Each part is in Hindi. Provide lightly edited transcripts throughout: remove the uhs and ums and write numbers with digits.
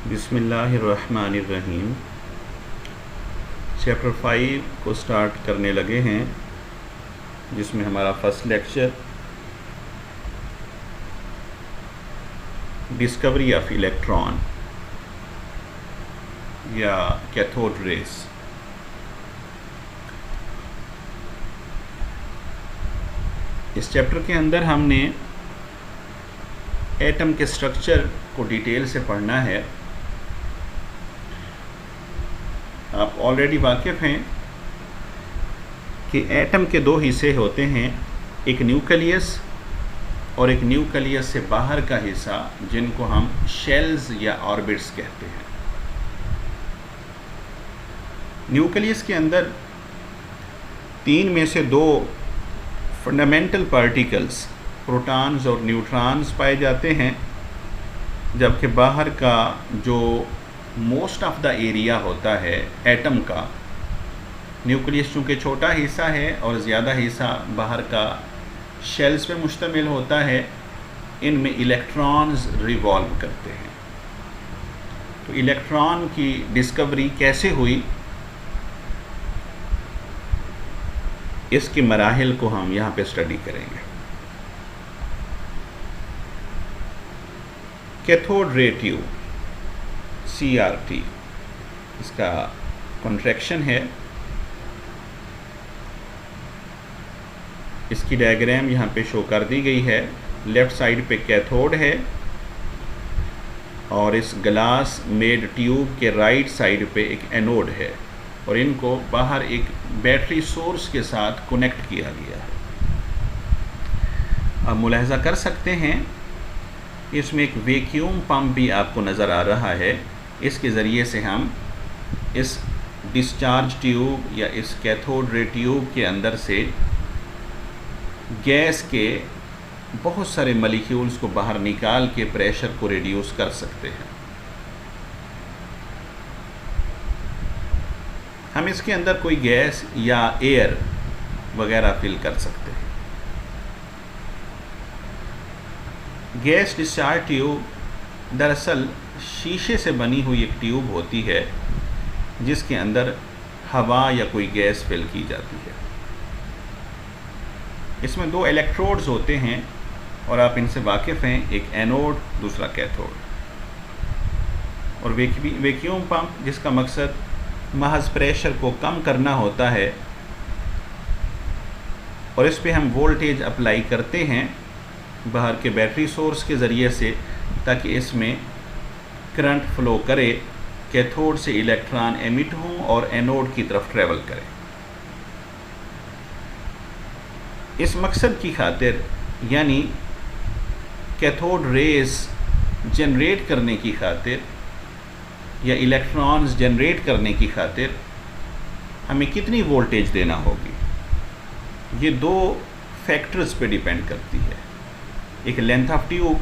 बिस्मिल्लाहिर्रहमानिर्रहीम। चैप्टर 5 को स्टार्ट करने लगे हैं, जिसमें हमारा first lecture discovery of electron या कैथोड रेस। इस चैप्टर के अंदर हमने एटम के स्ट्रक्चर को डिटेल से पढ़ना है। आप ऑलरेडी वाकिफ़ हैं कि एटम के दो हिस्से होते हैं, एक न्यूक्लियस और एक न्यूक्लियस से बाहर का हिस्सा, जिनको हम शेल्स या ऑर्बिट्स कहते हैं। न्यूक्लियस के अंदर तीन में से दो फंडामेंटल पार्टिकल्स, प्रोटॉन्स और न्यूट्रॉन्स पाए जाते हैं, जबकि बाहर का जो मोस्ट ऑफ द एरिया होता है एटम का, न्यूक्लियस चूँकि छोटा हिस्सा है और ज़्यादा हिस्सा बाहर का शेल्स पे मुश्तमिल होता है, इनमें इलेक्ट्रॉन्स रिवॉल्व करते हैं। तो इलेक्ट्रॉन की डिस्कवरी कैसे हुई, इसके मराहिल को हम यहाँ पे स्टडी करेंगे। कैथोड रे ट्यूब CRT इसका कॉन्ट्रैक्शन है। इसकी डायग्राम यहाँ पे शो कर दी गई है। लेफ़्ट साइड पे कैथोड है और इस ग्लास मेड ट्यूब के राइट साइड पे एक एनोड है, और इनको बाहर एक बैटरी सोर्स के साथ कनेक्ट किया गया है। आप मुलाहजा कर सकते हैं इसमें एक वैक्यूम पंप भी आपको नज़र आ रहा है। इसके ज़रिए से हम इस डिस्चार्ज ट्यूब या इस कैथोड रे ट्यूब के अंदर से गैस के बहुत सारे मॉलिक्यूल्स को बाहर निकाल के प्रेशर को रिड्यूस कर सकते हैं। हम इसके अंदर कोई गैस या एयर वगैरह फिल कर सकते हैं। गैस डिस्चार्ज ट्यूब दरअसल शीशे से बनी हुई एक ट्यूब होती है, जिसके अंदर हवा या कोई गैस फिल की जाती है। इसमें दो इलेक्ट्रोड्स होते हैं और आप इनसे वाकिफ़ हैं, एक एनोड दूसरा कैथोड। और वैक्यूम पंप जिसका मकसद महज प्रेशर को कम करना होता है, और इस पे हम वोल्टेज अप्लाई करते हैं बाहर के बैटरी सोर्स के ज़रिए से, ताकि इसमें करंट फ्लो करे, कैथोड से इलेक्ट्रॉन एमिट हों और एनोड की तरफ ट्रेवल करें। इस मकसद की खातिर, यानी कैथोड रेस जनरेट करने की खातिर या इलेक्ट्रॉन्स जनरेट करने की खातिर हमें कितनी वोल्टेज देना होगी, ये दो फैक्टर्स पे डिपेंड करती है। एक लेंथ ऑफ ट्यूब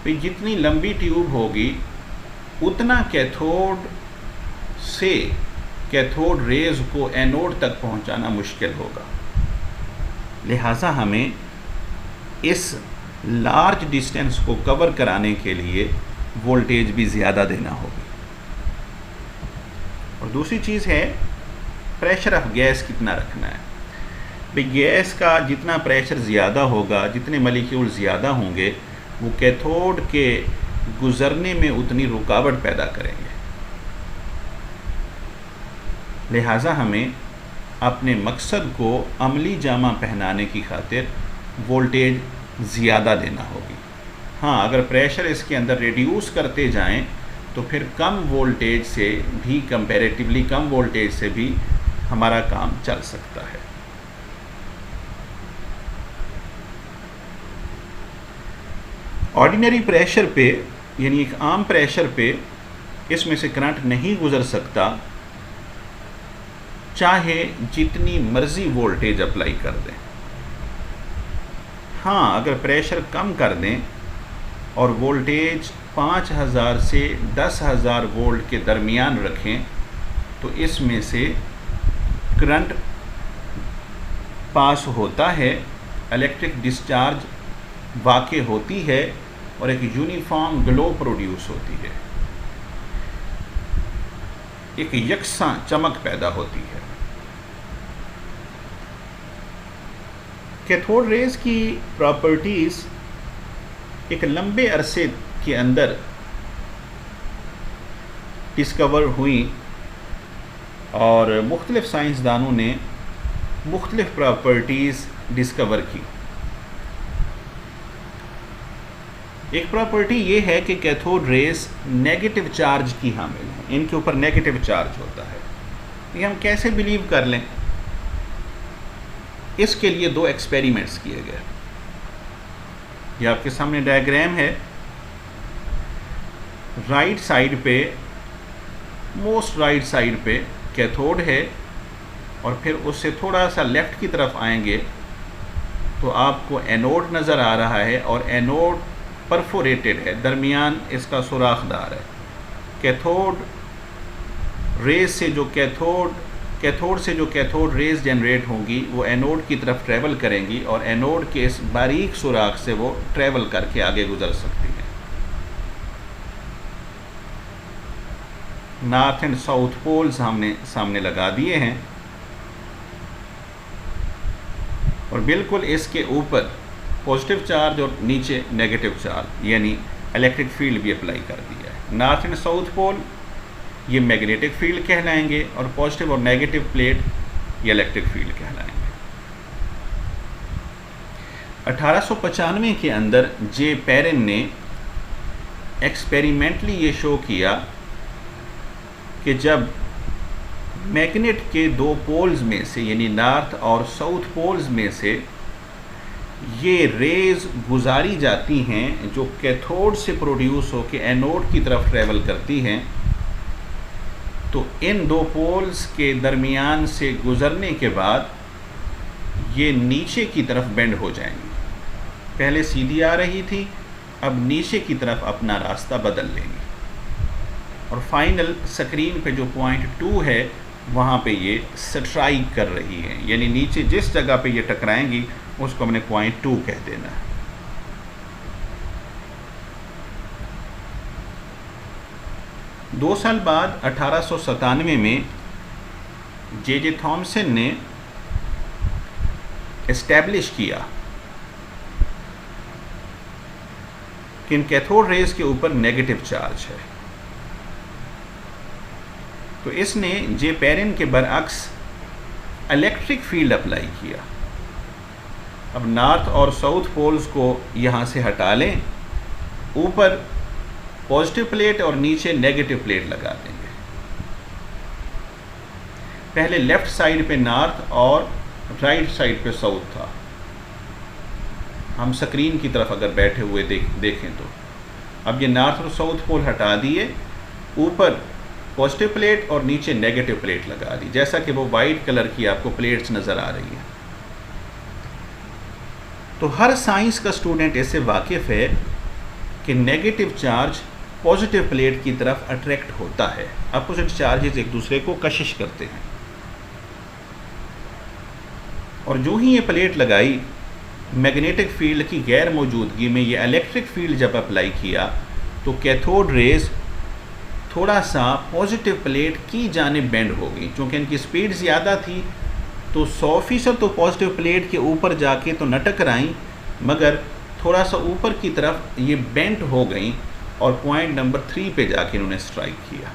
पे, जितनी लंबी ट्यूब होगी उतना कैथोड से कैथोड रेज को एनोड तक पहुंचाना मुश्किल होगा। लिहाजा हमें इस लार्ज डिस्टेंस को कवर कराने के लिए वोल्टेज भी ज़्यादा देना होगी। और दूसरी चीज़ है प्रेशर ऑफ गैस कितना रखना है। भाई गैस का जितना प्रेशर ज़्यादा होगा, जितने मॉलिक्यूल ज़्यादा होंगे, वो कैथोड के गुज़रने में उतनी रुकावट पैदा करेंगे। लिहाजा हमें अपने मकसद को अमली जामा पहनाने की खातिर वोल्टेज ज़्यादा देना होगी। हाँ, अगर प्रेशर इसके अंदर रिड्यूस करते जाएं तो फिर कम वोल्टेज से भी, कंपैरेटिवली कम वोल्टेज से भी हमारा काम चल सकता है। ऑर्डिनरी प्रेशर पे, यानी एक आम प्रेशर पे, इसमें से करंट नहीं गुज़र सकता, चाहे जितनी मर्ज़ी वोल्टेज अप्लाई कर दें। हाँ, अगर प्रेशर कम कर दें और वोल्टेज 5000 से 10,000 वोल्ट के दरमियान रखें, तो इसमें से करंट पास होता है, इलेक्ट्रिक डिस्चार्ज वाक़ई होती है और एक यूनिफॉर्म ग्लो प्रोड्यूस होती है। एक यकसां चमक पैदा होती है। कैथोड रेज की प्रॉपर्टीज़ एक लंबे अरसे के अंदर डिस्कवर हुई और मुख्तलिफ साइंसदानों ने मुख्तलिफ प्रॉपर्टीज़ डिस्कवर की। एक प्रॉपर्टी ये है कि कैथोड रेज नेगेटिव चार्ज की हामिल हैं, इनके ऊपर नेगेटिव चार्ज होता है। ये हम कैसे बिलीव कर लें? इसके लिए दो एक्सपेरिमेंट्स किए गए। ये आपके सामने डायग्राम है। राइट साइड पे, मोस्ट राइट साइड पे कैथोड है और फिर उससे थोड़ा सा लेफ़्ट की तरफ आएंगे तो आपको एनोड नज़र आ रहा है और एनोड परफोरेटेड है, दरमियान इसका सुराखदार है। कैथोड रेज से जो कैथोड से जो कैथोड रेज जनरेट होंगी वो एनोड की तरफ ट्रैवल करेंगी और एनोड के इस बारीक सुराख से वो ट्रैवल करके आगे गुजर सकती हैं। नॉर्थ एंड साउथ पोल्स हमने सामने लगा दिए हैं और बिल्कुल इसके ऊपर पॉजिटिव चार्ज और नीचे नेगेटिव चार्ज यानी इलेक्ट्रिक फील्ड भी अप्लाई कर दिया है। नॉर्थ एंड साउथ पोल ये मैग्नेटिक फील्ड कहलाएंगे और पॉजिटिव और नेगेटिव प्लेट ये इलेक्ट्रिक फील्ड कहलाएंगे। 1895 के अंदर जे पेरेन ने एक्सपेरिमेंटली ये शो किया कि जब मैग्नेट के दो पोल्स में से यानी नॉर्थ और साउथ पोल्स में से ये रेज गुजारी जाती हैं जो कैथोड से प्रोड्यूस होकर एनोड की तरफ ट्रैवल करती हैं, तो इन दो पोल्स के दरमियान से गुज़रने के बाद ये नीचे की तरफ बेंड हो जाएंगी। पहले सीधी आ रही थी, अब नीचे की तरफ अपना रास्ता बदल लेंगी और फाइनल स्क्रीन पे जो पॉइंट 2 है वहाँ पे ये स्ट्राइक कर रही है, यानी नीचे जिस जगह पे ये टकराएंगी उसको हमने पॉइंट 2 कह देना है। दो साल बाद 1897 में जे थॉमसन ने एस्टैब्लिश किया कि इन कैथोड रेज के ऊपर नेगेटिव चार्ज है। तो इसने जे पेरेन के बरअक्स इलेक्ट्रिक फील्ड अप्लाई किया। अब नॉर्थ और साउथ पोल्स को यहाँ से हटा लें, ऊपर पॉजिटिव प्लेट और नीचे नेगेटिव प्लेट लगा देंगे। पहले लेफ़्ट साइड पे नॉर्थ और राइट साइड पे साउथ था। हम स्क्रीन की तरफ अगर बैठे हुए देखें तो अब ये नॉर्थ और साउथ पोल हटा दिए, ऊपर पॉजिटिव प्लेट और नीचे नेगेटिव प्लेट लगा दी, जैसा कि वो वाइट कलर की आपको प्लेट्स नज़र आ रही हैं। तो हर साइंस का स्टूडेंट इससे वाकिफ़ है कि नेगेटिव चार्ज पॉजिटिव प्लेट की तरफ अट्रैक्ट होता है, अपोजिट चार्जेस एक दूसरे को कशिश करते हैं। और जो ही ये प्लेट लगाई, मैग्नेटिक फील्ड की गैर मौजूदगी में ये इलेक्ट्रिक फील्ड जब अप्लाई किया तो कैथोड रेज थोड़ा सा पॉजिटिव प्लेट की जानिब बेंड हो गई। चूँकि इनकी स्पीड ज़्यादा थी तो 100% तो पॉजिटिव प्लेट के ऊपर जाके तो न टकराई, मगर थोड़ा सा ऊपर की तरफ ये बेंट हो गई और पॉइंट नंबर 3 पे जाके इन्होंने स्ट्राइक किया।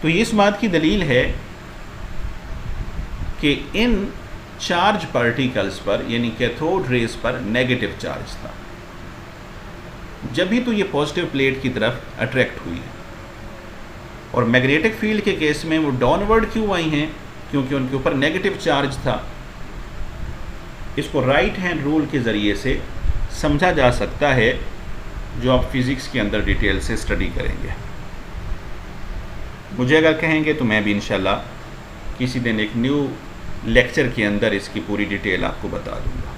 तो ये इस बात की दलील है कि इन चार्ज पार्टिकल्स पर यानी कैथोड रेज पर नेगेटिव चार्ज था, जब भी तो ये पॉजिटिव प्लेट की तरफ अट्रैक्ट हुई है। और मैग्नेटिक फील्ड के केस में वो डाउनवर्ड क्यों आई हैं? क्योंकि उनके ऊपर नेगेटिव चार्ज था। इसको राइट हैंड रूल के ज़रिए से समझा जा सकता है, जो आप फिज़िक्स के अंदर डिटेल से स्टडी करेंगे। मुझे अगर कहेंगे तो मैं भी इंशाल्लाह किसी दिन एक न्यू लेक्चर के अंदर इसकी पूरी डिटेल आपको बता दूंगा।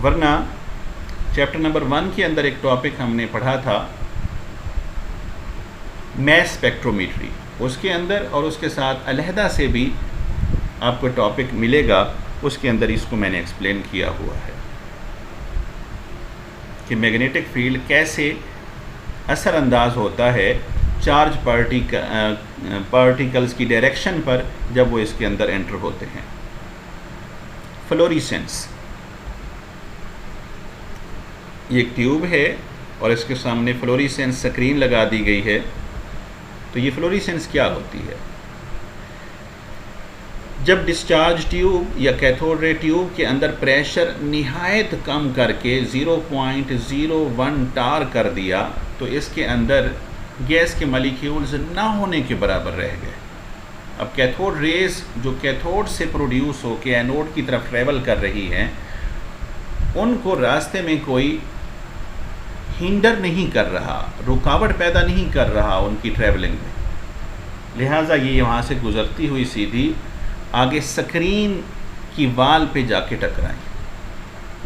वरना चैप्टर नंबर 1 के अंदर एक टॉपिक हमने पढ़ा था मैस स्पेक्ट्रोमेट्री, उसके अंदर और उसके साथ अलहदा से भी आपको टॉपिक मिलेगा, उसके अंदर इसको मैंने एक्सप्लेन किया हुआ है कि मैग्नेटिक फील्ड कैसे असरअंदाज होता है चार्ज पार्टिकल्स की डायरेक्शन पर जब वो इसके अंदर एंटर होते हैं। फ्लोरेसेंस, ये एक ट्यूब है और इसके सामने फ्लोरेसेंस स्क्रीन लगा दी गई है। तो ये फ्लोरेसेंस क्या होती है? जब डिस्चार्ज ट्यूब या कैथोड रे ट्यूब के अंदर प्रेशर निहायत कम करके 0.01 टार कर दिया तो इसके अंदर गैस के मॉलिक्यूल्स ना होने के बराबर रह गए। अब कैथोड रेज जो कैथोड से प्रोड्यूस होकर एनोड की तरफ ट्रेवल कर रही हैं, उनको रास्ते में कोई हिंडर नहीं कर रहा, रुकावट पैदा नहीं कर रहा उनकी ट्रैवलिंग में, लिहाजा ये यहाँ से गुजरती हुई सीधी आगे स्क्रीन की वाल पे जाके टकराई,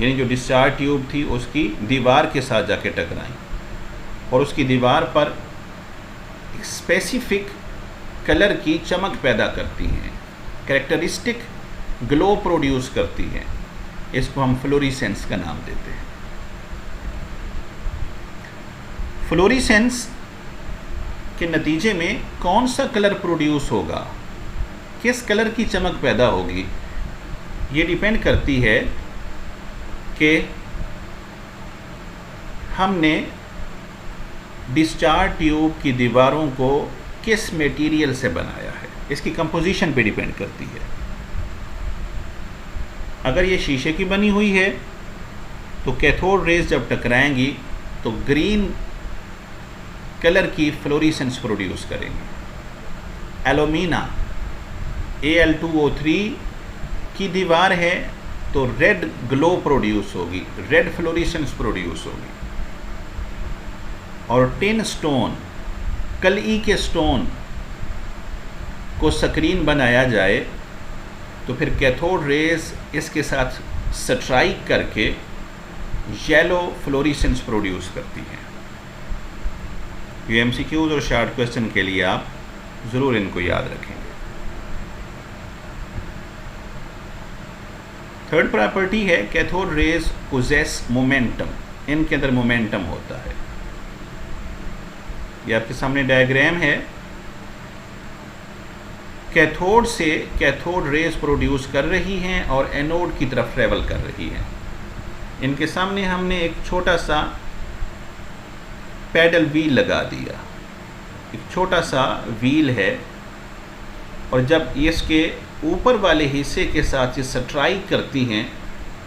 यानी जो डिस्चार्ज ट्यूब थी उसकी दीवार के साथ जाके टकराई और उसकी दीवार पर एक स्पेसिफिक कलर की चमक पैदा करती हैं, कैरेक्टरिस्टिक ग्लो प्रोड्यूस करती हैं। इसको हम फ्लोरेसेंस का नाम देते हैं। फ्लोरेसेंस के नतीजे में कौन सा कलर प्रोड्यूस होगा, किस कलर की चमक पैदा होगी, ये डिपेंड करती है कि हमने डिस्चार्ज ट्यूब की दीवारों को किस मटेरियल से बनाया है, इसकी कंपोजिशन पे डिपेंड करती है। अगर ये शीशे की बनी हुई है तो कैथोड रेज जब टकराएंगी तो ग्रीन कलर की फ्लोरेसेंस प्रोड्यूस करेंगी। एल्यूमिना Al2O3 की दीवार है तो रेड ग्लो प्रोड्यूस होगी, रेड फ्लोरेसेंस प्रोड्यूस होगी। और टिन स्टोन, कलई के स्टोन को स्क्रीन बनाया जाए तो फिर कैथोड रेज इसके साथ स्ट्राइक करके येलो फ्लोरेसेंस प्रोड्यूस करती हैं। ये MCQs और शॉर्ट क्वेश्चन के लिए आप ज़रूर इनको याद रखेंगे। थर्ड प्रॉपर्टी है कैथोड रेज पोजेस मोमेंटम, इनके अंदर मोमेंटम होता है। ये आपके सामने डायग्राम है, कैथोड से कैथोड रेज प्रोड्यूस कर रही हैं और एनोड की तरफ ट्रेवल कर रही हैं। इनके सामने हमने एक छोटा सा पैडल व्हील लगा दिया, एक छोटा सा व्हील है और जब इसके ऊपर वाले हिस्से के साथ ये स्ट्राइक करती हैं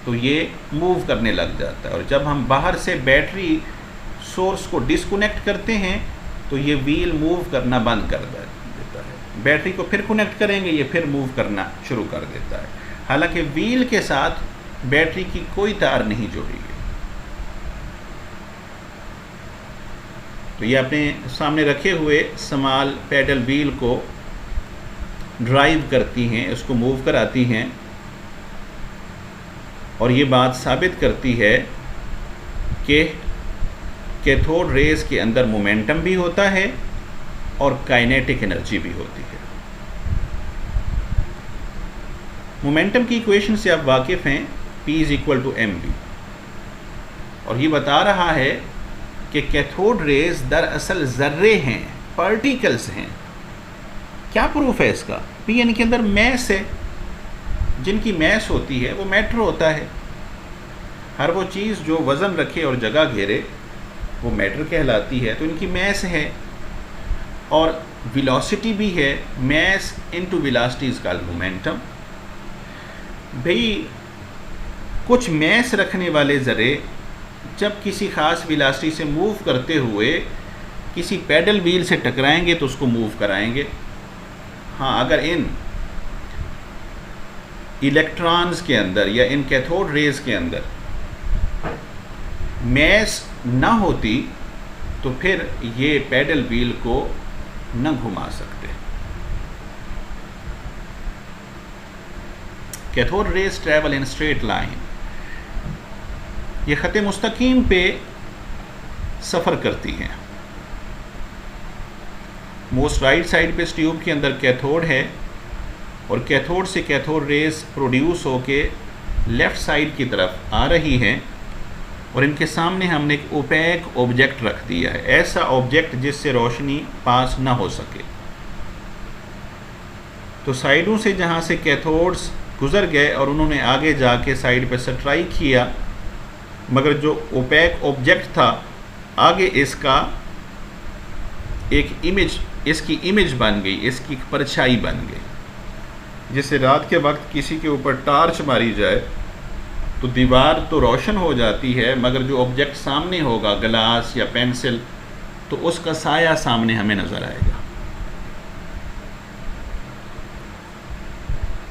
तो ये मूव करने लग जाता है और जब हम बाहर से बैटरी सोर्स को डिस्कनेक्ट करते हैं तो ये व्हील मूव करना बंद कर देता है। बैटरी को फिर कनेक्ट करेंगे, ये फिर मूव करना शुरू कर देता है। हालांकि व्हील के साथ बैटरी की कोई तार नहीं जोड़ी गई। तो ये अपने सामने रखे हुए स्मॉल पैडल व्हील को ड्राइव करती हैं, इसको मूव कराती हैं और ये बात साबित करती है कि कैथोड रेज के अंदर मोमेंटम भी होता है और काइनेटिक एनर्जी भी होती है। मोमेंटम की इक्वेशन से आप वाकिफ़ हैं, P = mv, और ये बता रहा है कि कैथोड रेज दरअसल ज़र्रे हैं, पार्टिकल्स हैं। क्या प्रूफ है इसका? Pn के अंदर मैस है, जिनकी मैस होती है वो मैटर होता है। हर वो चीज़ जो वज़न रखे और जगह घेरे वो मैटर कहलाती है, तो इनकी मैस है और वेलोसिटी भी है। Mass into velocity is called momentum. भाई कुछ मैस रखने वाले ज़रे जब किसी ख़ास वेलोसिटी से मूव करते हुए किसी पैडल व्हील से टकराएंगे तो उसको मूव कराएंगे। हाँ, अगर इन इलेक्ट्रॉन्स के अंदर या इन कैथोड रेज के अंदर मैस ना होती तो फिर ये पैडल व्हील को न घुमा सकते। Cathode rays travel in straight line, ये ख़त मुस्तकीम पे सफ़र करती हैं। मोस्ट राइट साइड पे इस ट्यूब के अंदर कैथोड है और कैथोड से कैथोड रेज प्रोड्यूस होके लेफ़्ट साइड की तरफ आ रही हैं और इनके सामने हमने एक ओपेक ऑब्जेक्ट रख दिया है, ऐसा ऑब्जेक्ट जिससे रोशनी पास ना हो सके। तो साइडों से जहाँ से कैथोड्स गुजर गए और उन्होंने आगे जाके साइड पे स्ट्राइक किया, मगर जो ओपेक ऑब्जेक्ट था आगे इसका एक इमेज, इसकी इमेज बन गई, इसकी परछाई बन गई। जैसे रात के वक्त किसी के ऊपर टार्च मारी जाए तो दीवार तो रोशन हो जाती है, मगर जो ऑब्जेक्ट सामने होगा, ग्लास या पेंसिल, तो उसका साया सामने हमें नज़र आएगा।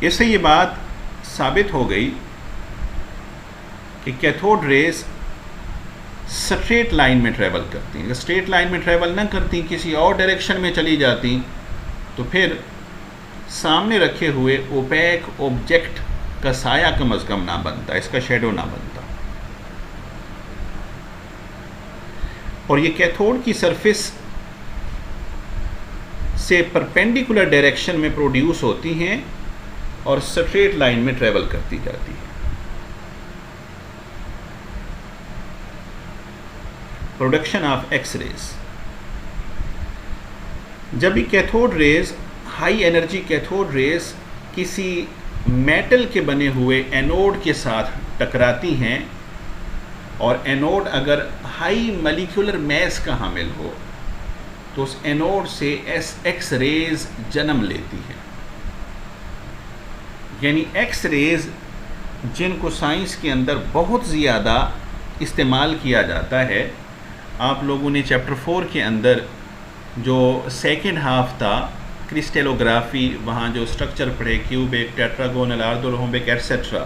इससे ये बात साबित हो गई कि कैथोड रेस स्ट्रेट लाइन में ट्रेवल करती हैं। अगर स्ट्रेट लाइन में ट्रेवल ना करती, किसी और डायरेक्शन में चली जाती, तो फिर सामने रखे हुए ओपेक ऑब्जेक्ट का साया कम अज़ कम ना बनता, इसका शेडो ना बनता। और ये कैथोड की सरफेस से परपेंडिकुलर डायरेक्शन में प्रोड्यूस होती हैं और स्ट्रेट लाइन में ट्रेवल करती जाती है। प्रोडक्शन ऑफ एक्स रेज, जब भी cathode rays, high energy cathode rays किसी मेटल के बने हुए एनोड के साथ टकराती हैं और एनोड अगर हाई मॉलिक्यूलर मैस का हामिल हो तो उस एनोड से एक्स रेज जन्म लेती है। यानी एक्स रेज जिनको साइंस के अंदर बहुत ज़्यादा इस्तेमाल किया जाता है, आप लोगों ने चैप्टर 4 के अंदर जो सेकंड हाफ था क्रिस्टलोग्राफी, वहाँ जो स्ट्रक्चर पढ़े, क्यूबिक, टेट्रागोनल, ऑर्थोरोम्बिक एटसेट्रा,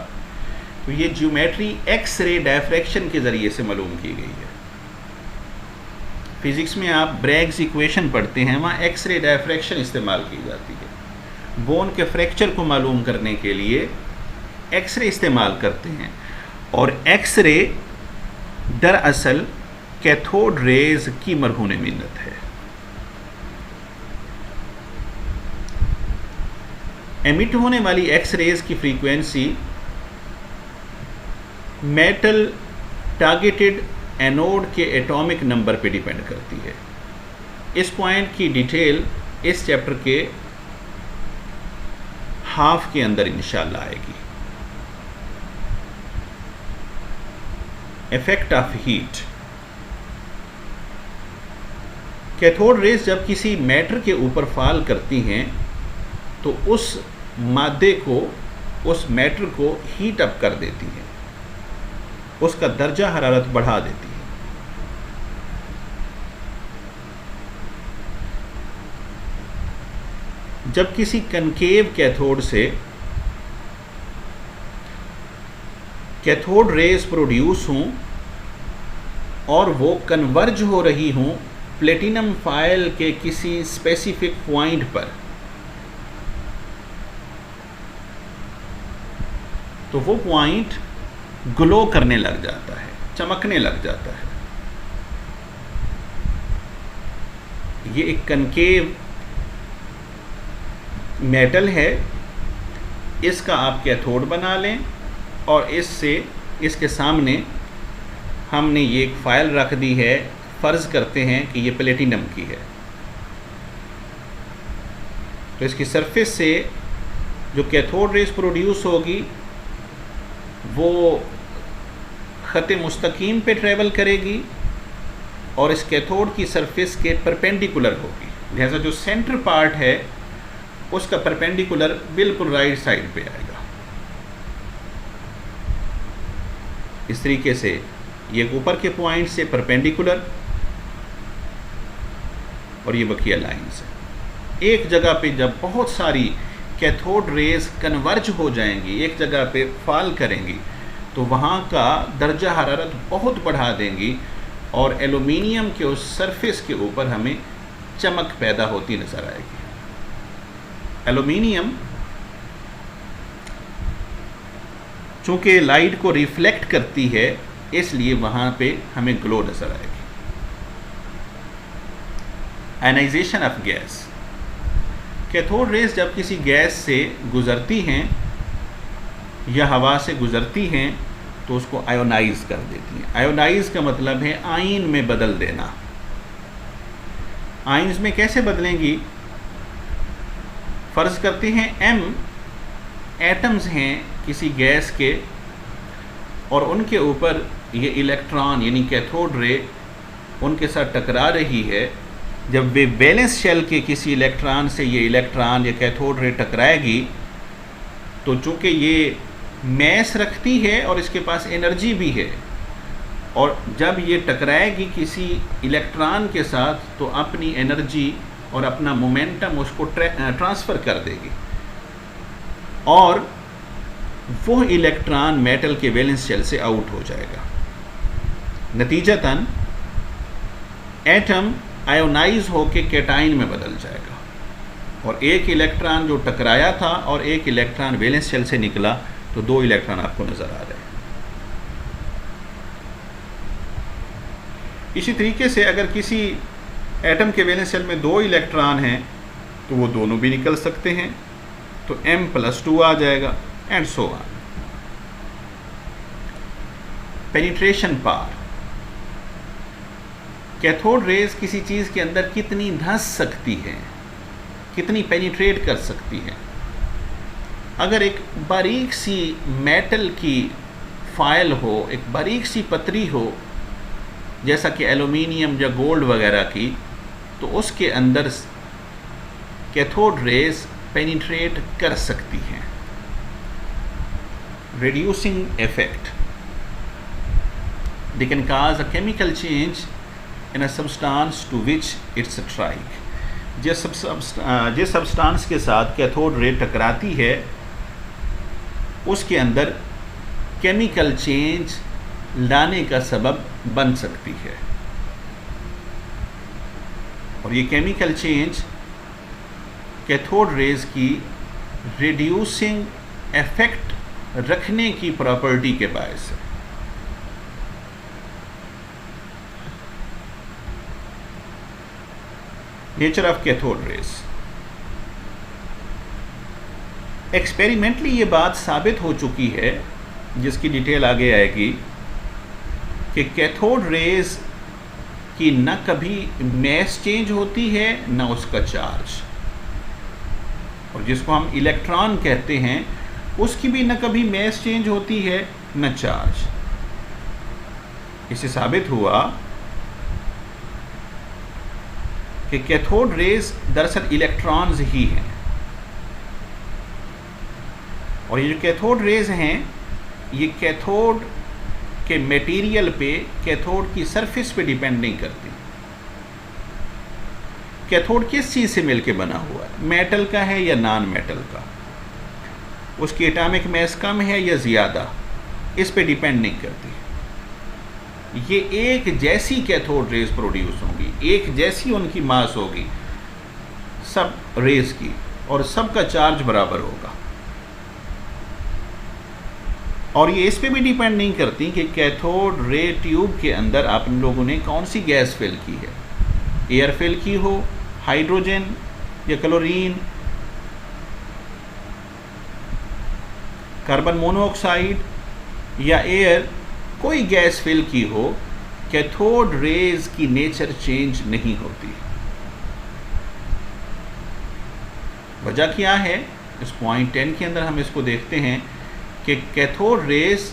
तो ये ज्योमेट्री एक्स रे डायफ्रैक्शन के ज़रिए से मालूम की गई है। फिज़िक्स में आप ब्रैग्स इक्वेशन पढ़ते हैं, वहाँ एक्स रे डायफ्रैक्शन इस्तेमाल की जाती है। बोन के फ्रैक्चर को मालूम करने के लिए एक्स रे इस्तेमाल करते हैं, और एक्स रे दरअसल कैथोड रेज की मरहून मिन्नत है। एमिट होने वाली एक्स रेज की फ्रीक्वेंसी मेटल टारगेटेड एनोड के एटॉमिक नंबर पे डिपेंड करती है। इस पॉइंट की डिटेल इस चैप्टर के हाफ के अंदर इंशाल्लाह आएगी। Effect of heat, cathode rays जब किसी मैटर के ऊपर फॉल करती हैं तो उस मादे को, उस मैटर को हीट अप कर देती है, उसका दर्जा हरारत बढ़ा देती है। जब किसी कनकेव कैथोड से कैथोड रेज प्रोड्यूस हों और वो कन्वर्ज हो रही हों प्लेटिनम फाइल के किसी स्पेसिफिक पॉइंट पर, तो वो पॉइंट ग्लो करने लग जाता है, चमकने लग जाता है। ये एक कनकेव मेटल है, इसका आप कैथोड बना लें और इससे, इसके सामने हमने ये एक फाइल रख दी है, फ़र्ज़ करते हैं कि ये प्लेटिनम की है। तो इसकी सरफेस से जो कैथोड रेज प्रोड्यूस होगी वो ख़त मुस्तकीम पे ट्रेवल करेगी और इस कैथोड की सरफेस के परपेंडिकुलर होगी। लिहाजा जो सेंटर पार्ट है उसका परपेंडिकुलर बिल्कुल राइट साइड पे आएगा। इस तरीके से ये ऊपर के पॉइंट से परपेंडिकुलर और ये बकिया लाइंस है। एक जगह पे जब बहुत सारी कैथोड रेज कन्वर्ज हो जाएंगी, एक जगह पे फॉल करेंगी, तो वहाँ का दर्जा हरारत बहुत बढ़ा देंगी और एल्युमिनियम के उस सरफेस के ऊपर हमें चमक पैदा होती नज़र आएगी। एल्युमिनियम चूँकि लाइट को रिफ्लेक्ट करती है, इसलिए वहाँ पे हमें ग्लो नज़र आएगी। Ionization of gas, cathode rays जब किसी गैस से गुज़रती हैं या हवा से गुज़रती हैं तो उसको आयोनाइज कर देती हैं। आयोनाइज का मतलब है आयन में बदल देना। आयन्स में कैसे बदलेंगी? फ़र्ज़ करते हैं m एटम्स हैं किसी गैस के और उनके ऊपर ये इलेक्ट्रॉन यानी कैथोड रे उनके साथ टकरा रही है। जब वे वैलेंस शेल के किसी इलेक्ट्रॉन से ये इलेक्ट्रॉन या कैथोड रे टकराएगी तो चूँकि ये मैस रखती है और इसके पास एनर्जी भी है, और जब ये टकराएगी किसी इलेक्ट्रॉन के साथ तो अपनी एनर्जी और अपना मोमेंटम उसको ट्रांसफ़र कर देगी और वो इलेक्ट्रॉन मेटल के वैलेंस शेल से आउट हो जाएगा। नतीजतन एटम आयोनाइज होकर कैटाइन में बदल जाएगा और एक इलेक्ट्रॉन जो टकराया था और एक इलेक्ट्रॉन वैलेंस शेल से निकला तो 2 इलेक्ट्रॉन आपको नज़र आ रहे हैं। इसी तरीके से अगर किसी एटम के वैलेंस शेल में 2 इलेक्ट्रॉन हैं तो वो दोनों भी निकल सकते हैं, तो m+2 आ जाएगा and so on. Penetration power, cathode rays किसी चीज़ के अंदर कितनी धंस सकती है, कितनी पेनिट्रेट कर सकती है। अगर एक बारीक सी मेटल की फाइल हो, एक बारीक सी पतरी हो जैसा कि एल्युमिनियम या गोल्ड वगैरह की, तो उसके अंदर कैथोड रेज पेनिट्रेट कर सकती हैं। reducing effect, they can cause a chemical change in a substance to which it strike। जिस सब्सटेंस के साथ कैथोड रे टकराती है उसके अंदर केमिकल चेंज लाने का सबब बन सकती है, और ये केमिकल चेंज कैथोड रेज की रिड्यूसिंग इफेक्ट रखने की प्रॉपर्टी के बायस है। Nature of cathode raise, experimentally ये बात साबित हो चुकी है, जिसकी डिटेल आगे आएगी, कि कैथोड रेज की न कभी मैस चेंज होती है न उसका चार्ज, और जिसको हम इलेक्ट्रॉन कहते हैं उसकी भी न कभी मैस चेंज होती है न चार्ज। इससे साबित हुआ कि कैथोड रेज दरअसल इलेक्ट्रॉन्स ही हैं, और ये जो कैथोड रेज हैं ये कैथोड के मटेरियल पे, कैथोड की सरफेस पे डिपेंड नहीं करती। कैथोड किस चीज़ से मिलके बना हुआ है, मेटल का है या नॉन मेटल का, उसकी एटॉमिक मास कम है या ज़्यादा, इस पे डिपेंड नहीं करती। ये एक जैसी कैथोड रेज प्रोड्यूस होंगी, एक जैसी उनकी मास होगी सब रेज की, और सबका चार्ज बराबर होगा। और ये इस पे भी डिपेंड नहीं करती कि कैथोड रे ट्यूब के अंदर आप लोगों ने कौन सी गैस फिल की है, एयर फिल की हो, हाइड्रोजन या क्लोरीन, कार्बन मोनोऑक्साइड या एयर, कोई गैस फिल की हो, कैथोड रेज की नेचर चेंज नहीं होती। वजह क्या है, इस पॉइंट 10 के अंदर हम इसको देखते हैं कि कैथोड रेज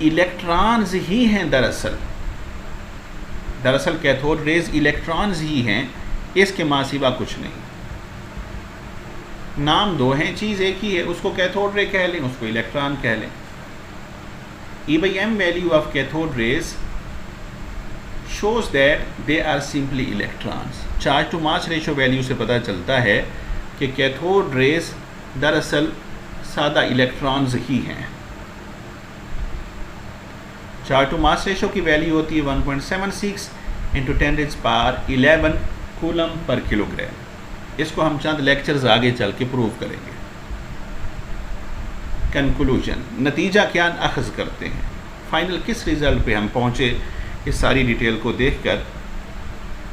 इलेक्ट्रॉन्स ही हैं। दरअसल कैथोड रेज इलेक्ट्रॉन्स ही हैं, इसके मां सिवा कुछ नहीं। नाम दो हैं, चीज़ एक ही है, उसको कैथोड रे कह लें, उसको इलेक्ट्रॉन कह लें। E/m value of cathode rays shows that they are simply electrons। Charge to mass ratio value से पता चलता है कि कैथोड रेज दरअसल सादा इलेक्ट्रॉन्स ही हैं। चार्ज टू मास रेशो की वैल्यू होती है 1.76 × 10⁻11 कूलम पर किलोग्राम। इसको हम चंद लेक्चर्स आगे चल के प्रूव करेंगे। कंक्लूजन, नतीजा क्या अखज़ करते हैं, फाइनल किस रिज़ल्ट पे हम पहुँचे, इस सारी डिटेल को देखकर,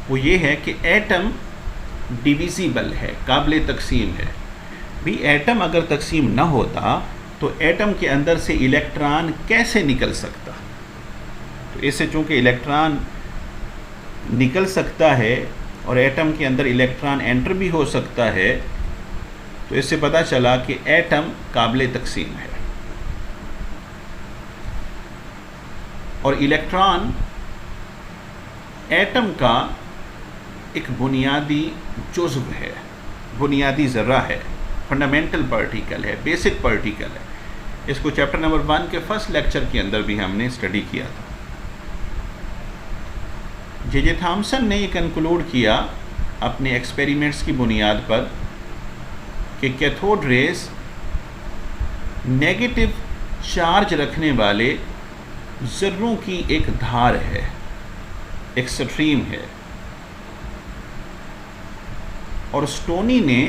वो ये है कि एटम डिविजिबल है, काबिल तकसीम है। भी एटम अगर तकसीम न होता तो एटम के अंदर से इलेक्ट्रॉन कैसे निकल सकता? तो इससे चूँकि इलेक्ट्रॉन निकल सकता है और एटम के अंदर इलेक्ट्रॉन एंटर भी हो सकता है, तो इससे पता चला कि एटम काबिल तकसीम है और इलेक्ट्रॉन एटम का एक बुनियादी जुज़्व है, बुनियादी ज़र्रा है, फंडामेंटल पार्टिकल है, बेसिक पार्टिकल है। इसको चैप्टर नंबर 1 के फर्स्ट लेक्चर के अंदर भी हमने स्टडी किया था। जे थॉमसन ने ये कंक्लूड किया अपने एक्सपेरिमेंट्स की बुनियाद पर कि कैथोड रेस नेगेटिव चार्ज रखने वाले ज़र्रों की एक धार है, एक स्ट्रीम है, और स्टोनी ने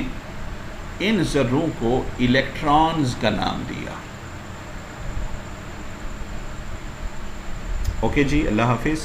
इन ज़र्रों को इलेक्ट्रॉन्स का नाम दिया। ओके जी, अल्लाह हाफिज़।